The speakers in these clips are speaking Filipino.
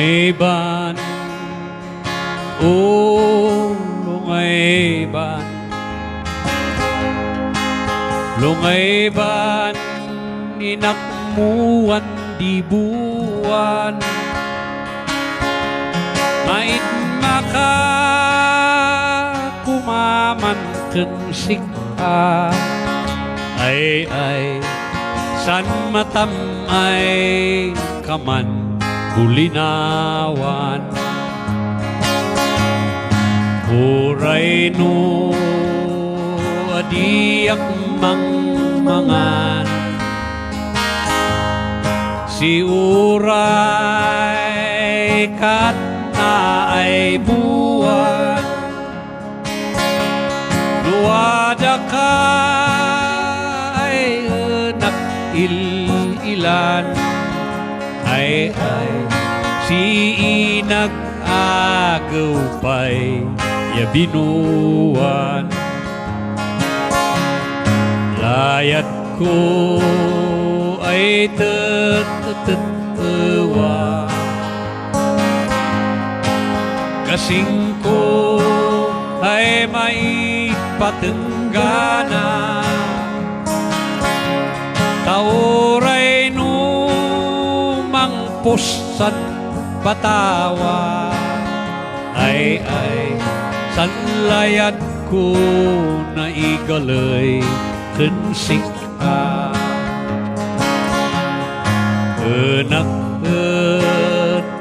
Lungayban, o Lungayban, Lungayban, inakmuan dibuan, mait maka kumaman kensika, ay san matam ay kaman bulinawan. Uray no adiak mangmangan, si uray kat na ay buwan, luwada ka ay anak ilan, ay si inag agaw pa'y yabinuan. Layat ko ay tetetewa, kasing ko ay may patenggana, tauray numang pusan patawa, ay sanlayat ko na igalay kensik ka. Enak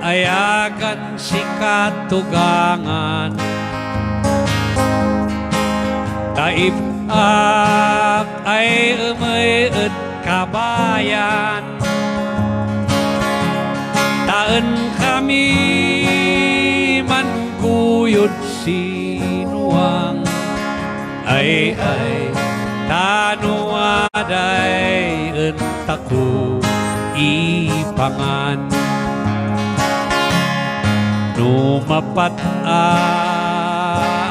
ayagan si katugangan, taib ak ay umay kabayan, taan kami man kuyod sinuang, ay tanuaday entaku ipangan. Numapat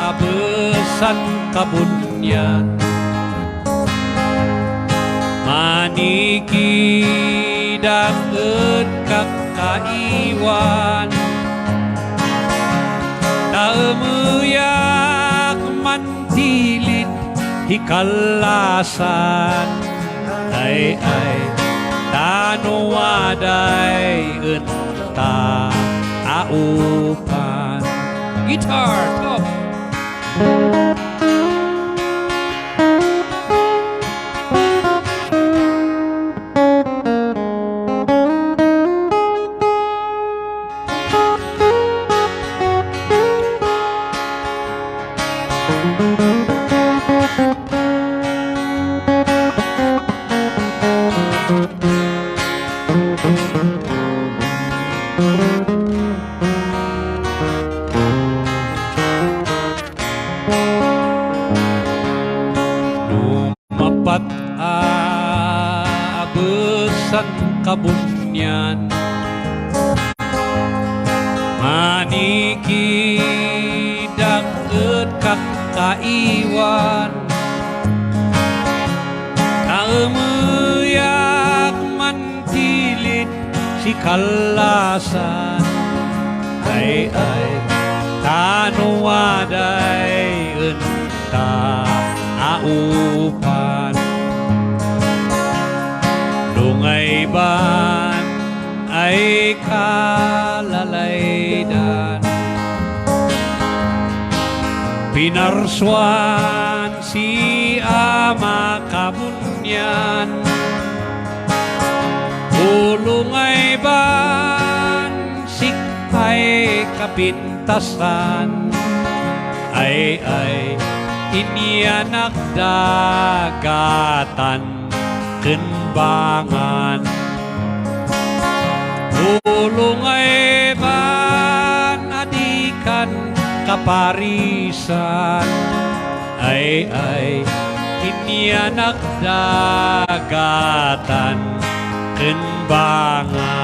abesan kabunyan, maniki daket kakaiwan, taemuyak mantilid hikalasan, ay tanuaday enta aupan. Guitar, top. Lumapat abesan kabunyan, maniki daket kakaiwan, taemuyak mantilid si kalasan, ay tanuaday enta aupan. Lungayban ay kalalaydan, pinarsuan si ama kabunyan. Lungayban sikay kapintasan, ay inianak dagatan kenbangan. Lungayban adikan kaparisan, ay inianak dagatan kenbangan.